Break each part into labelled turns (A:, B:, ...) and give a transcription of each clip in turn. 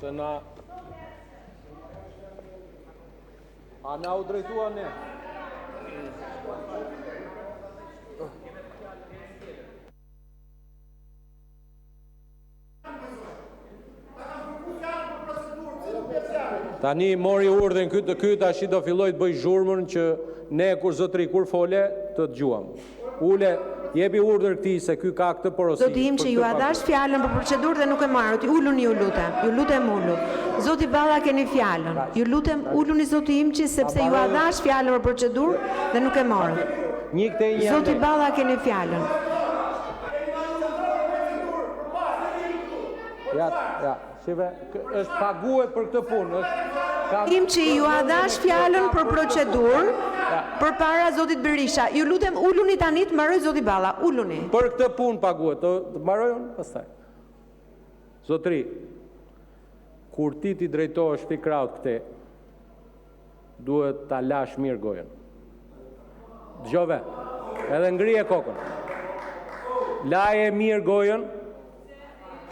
A: Se na... A na u drejtua ne? Tani mori urdhën ky tash do filloj të bëj zhurmën që ne kur zotëri kur fole të dëgjuam. Ule, jepi urdhër këtij se ky ka këtë porosi.
B: Zoti im që ju a dash fjalën për procedurë dhe nuk e marrët. Uluni ju lutem. Ju lutem ulu. Zoti Balla keni fjalën. Ju lutem uluni zoti im që sepse ju a dash fjalën për procedurë dhe nuk e marrët. Zoti Balla keni fjalën.
A: Ja, shive, është paguhet për këtë punë,
B: Im që ju a dash fjalën për procedurë për para zotit Berisha. Ju lutem uluni tani të mbaroj zoti Balla, uluni.
A: Për këtë punë paguhet, të mbaroj unë pastaj. Zotri, kur ti drejtohesh pi kraut këte, duhet ta lash mirë gojën. Dëgjove, edhe ngrije kokën. Laje mirë gojën,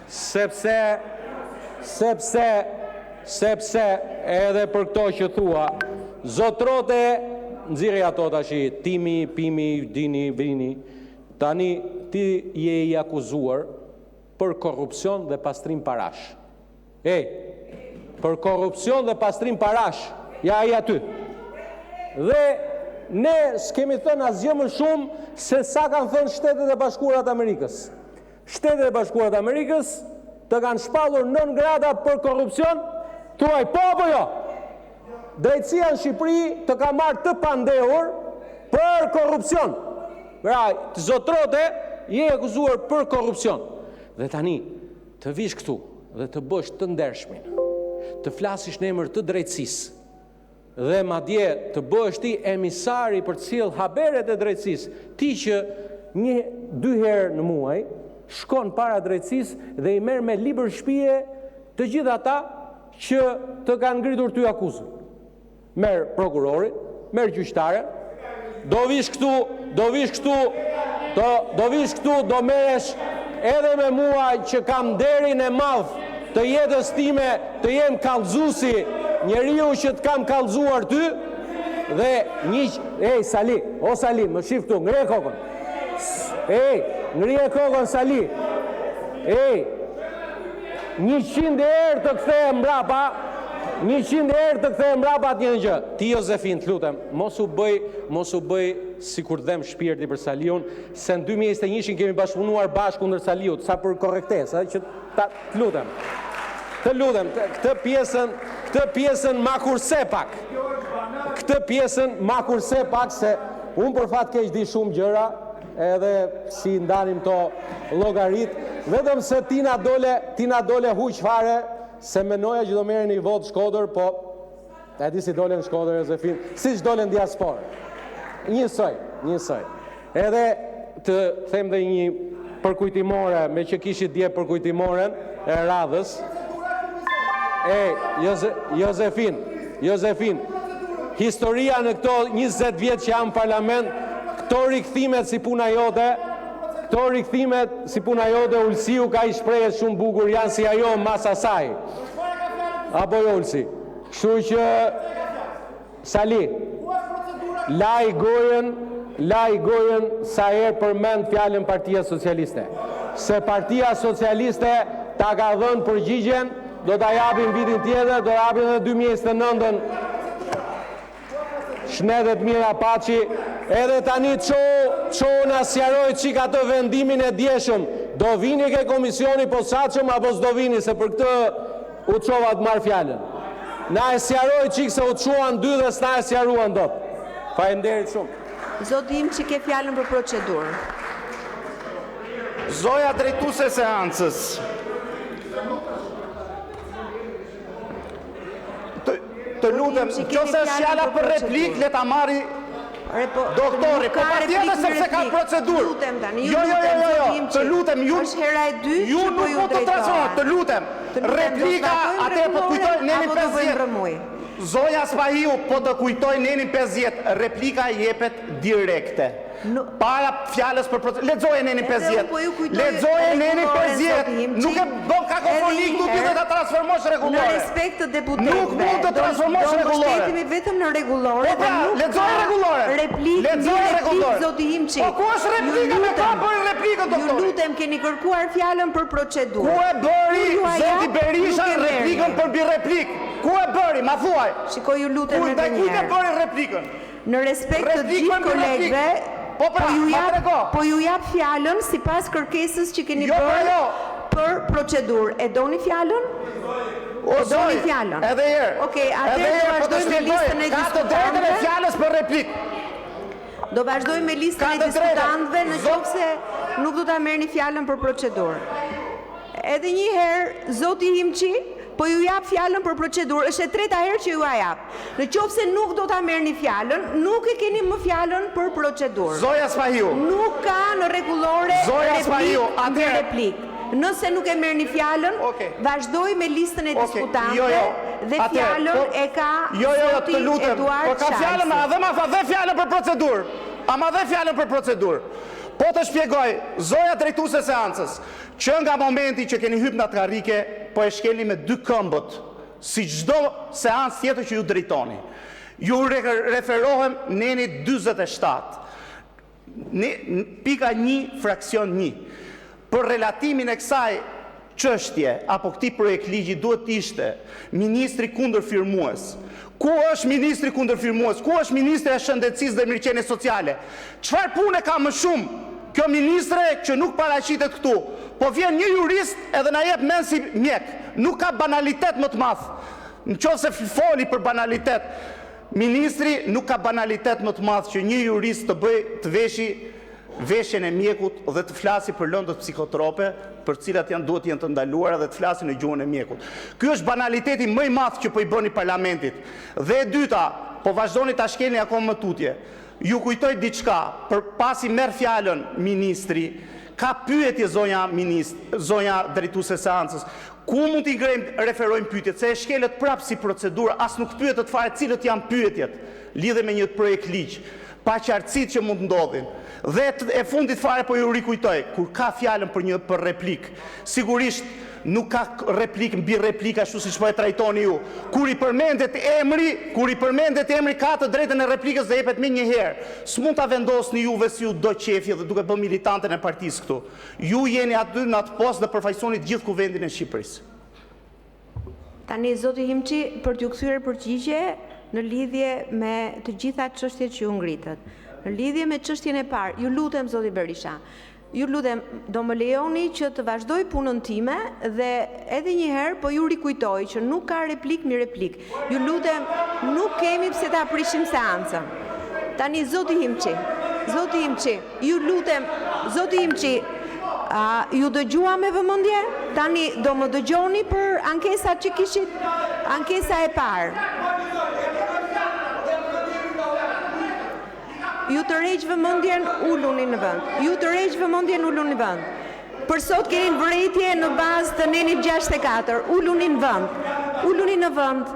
A: sepse edhe për këto që thua, zotrote nxirri ato tashi, timi, pimi, dini, vini, tani ti je i akuzuar për korrupsion dhe pastrim parash. Për korrupsion dhe pastrim parash, ja i aty. Dhe ne s'kemi thënë asgjë më shumë se sa kanë thënë Shtetet e Bashkuara të Amerikës. Shtetet e Bashkuara të Amerikës të kanë shpallur 9 grada për korrupsion, thuaj po apo jo? Drejtësia në Shqipëri të ka marrë të pandehur për korrupsion. Pra, të zotrote je akuzuar për korrupsion. Dhe tani, të vish këtu dhe të bësh të ndershmin, të flasish në emër të drejtësisë, dhe madje të bësh ti emisari për të sjellë haberet e drejtësisë, ti që 1-2 herë në muaj shkon para drejtësisë dhe i merr me libër shpije të gjithë ata që të kanë ngritur ty akuzën. Merr prokurorin, merr gjyqtaren, do vish këtu, do merresh edhe me mua që kam derin e madh të jetës time, të jem kallëzuesi, njeriu që të kam kallëzuar ty, dhe Sali, Sali, më shif këtu, ngre kokën. Ngrije kokën Sali. 100 herë të kthej mbrapa, 100 herë të kthej mbrapa atë një gjë. Ti Jozefin, të lutem, mos u bëj sikur dhem shpirti për Saliun, se në 2021 kemi bashkëpunuar bashkë kundër Saliut, sa për korrektesë, që të lutem. Të lutem, këtë pjesën ma kurse pak. Këtë pjesën ma kurse pak, se unë për fat keq di shumë gjëra, edhe si ndanim to llogarit, vetëm se tina dole huq fare, se menoja që do merren një vot Shkodër, po e di si dole në Shkodër, Jozefin, si që dole në diasporë. Njësoj. Edhe të them dhe një përkujtimore, me që kishit dje përkujtimoren e radhës. Jozefin, historia në këto 20 vjetë që jam në parlament, këto rikthimet si puna jote, Ulsiu ka i shprehet shumë bukur, janë si ajo mas asaj. Apo jo Ulsi? Kështu që Sali, laj gojën sa herë përmend fjalën Partia Socialiste. Se Partia Socialiste ta ka dhënë përgjigjen, do ta japim vitin tjetër, do ta japim edhe 2029-ën. Shnedet mira paçi, edhe tani ço na sqaroj çik atë vendimin e djeshëm. Do vini ke komisioni posaçëm apo s'do vini, se për këtë u çova të marr fjalën. Na e sqaroj çik se u çuan dy dhe s'na e sqaruan dot. Faleminderit shumë.
B: Zoti im që ke fjalën për procedurë.
C: Zoja drejtuese e seancës. Të lutem, nëse është fjala për replik, le ta marri doktori, po patjetër sepse ka procedurë. Jo, të lutem, ju nuk po të transformoni, të lutem. Replika atë po kujtoj nenin 50. Zoja Spahiu po të kujtoj nenin 50, replika jepet direkte. Para fjalës për procedurë. Lexoje nenin 50. Lexoje nenin 50. Nuk e bën kakofoni këtu ti vetë ata transformosh
B: Në
C: rregullore.
B: respekt të deputetëve.
C: Nuk mund të transformosh
B: Do
C: rregullore.
B: mbështetemi vetëm në rregullore.
C: Po pra, lexoj rregullore. Lexoj rregullore.
B: Zoti Himçi.
C: Po ku është replika me ka bërë replikën
B: Ju
C: doktori?
B: lutem, keni kërkuar fjalën për procedurë.
C: Ku e bëri
B: Ju a
C: zoti
B: jap,
C: Berisha
B: nuk e merrni.
C: replikën për bireplik? Ku e bëri? Ma thuaj.
B: Shikoj, ju lutem
C: Ku
B: edhe
C: ndaj
B: një
C: kujt e
B: herë.
C: bëri replikën?
B: Në respekt të
C: Replikën
B: gjithë
C: për replik.
B: kolegëve,
C: Po pra, ma trego.
B: po ju jap fjalën sipas kërkesës që keni
C: Jo, pra,
B: bërë
C: jo.
B: për procedurë. E doni fjalën?
C: O
B: doni
C: zoj,
B: fjalën?
C: edhe herë.
B: Okej, atëherë
C: Edhe herë, po të
B: vazhdojmë me
C: shpjegoj,
B: listën e
C: ka të drejtën e
B: diskutantëve.
C: fjalës për replik.
B: Do vazhdoj me listën
C: Ka
B: e
C: të drejtën.
B: diskutantëve në
C: Zot-
B: qoftë se nuk do ta merrni fjalën për procedurë. Edhe një herë, zoti Himçi, po ju jap fjalën për procedurë. Është e treta herë që ju a jap. Në qoftë se nuk do ta merrni fjalën, nuk e keni më fjalën për procedurë.
C: Zoja Spahiu.
B: Nuk ka në rregullore
C: Zoja Spahiu,
B: mbi
C: atëherë-
B: replik. Nëse nuk e merrni fjalën,
C: Okej.
B: vazhdoj me listën e diskutantëve
C: jo,
B: dhe
C: atëherë,
B: fjalën
C: po-
B: e ka
C: Jo,
B: zoti
C: të lutem.
B: Eduard
C: Po ka fjalën,
B: Çajsi.
C: edhe ma tha dhe fjalën për procedurë. A ma dhe fjalën për procedurë. Po të shpjegoj, zoja drejtuese e seancës, që nga momenti që keni hypë në atë karrike, po e shkelni me dy këmbët, si çdo seancë tjetër që ju drejtoni. Ju referohem neni 47. Pika 1, fraksion 1. Për relatimin e kësaj çështje apo këtij projekt ligji duhet të ishte ministri kundër firmues. Ku është ministri kundër firmues? Ku është ministri e shëndetësisë dhe mirëqenies sociale? Çfarë pune ka më shumë kjo ministre që nuk paraqitet këtu? Po vjen një jurist edhe na jep mend si mjek. Nuk ka banalitet më të madh. Nëse foli për banalitet, ministri nuk ka banalitet më të madh që një jurist të veshi veshjen e mjekut dhe të flasi për lëndët psikotrope, për cilat duhet jenë të ndaluara dhe të flasin në gjuhën e mjekut. Ky është banaliteti më i madh që po i bëni parlamentit. Dhe e dyta, po vazhdoni ta shkelni akoma më tutje. Ju kujtoj diçka, për pasi merr fjalën ministri, ka pyetje zonja drejtuese e seancës. Ku mund t'i referojmë pyetjet, se e shkelet prapë si procedurë, as nuk pyetet fare cilët janë pyetjet lidhe me një projekt ligj, pa qartësitë që mund ndodhin. Dhe e fundit fare po ju rikujtoj, kur ka fjalën për replik, sigurisht nuk ka replik mbi replik ashtu siç po e trajtoni ju. Kur i përmendet emri ka të drejtën e replikës dhe jepet më një herë. S'mund ta vendosni juve si ju do qefje dhe duke bërë militantën e partisë këtu. Ju jeni aty në atë postë dhe përfaqësoni gjithë kuvendin e Shqipërisë.
B: Tani zoti Himçi, për t'ju kthyer përgjigje në lidhje me të gjitha çështjet që ju ngritët. Në lidhje me çështjen e parë, ju lutem zoti Berisha, ju lutem, do më lejoni që të vazhdoj punën time dhe edhe një herë po ju rikujtoj që nuk ka replik mi replik. Ju lutem, nuk kemi pse ta prishim seancën. Tani zoti Himçi, ju lutem, zoti Himçi, ju dëgjua me vëmendje? Tani do më dëgjoni për ankesat që kishit, ankesa e parë. Ju të rreq vëmendjen, uluni në vend. Për sot keni vërejtje në bazë të nenit 64. Uluni në vend.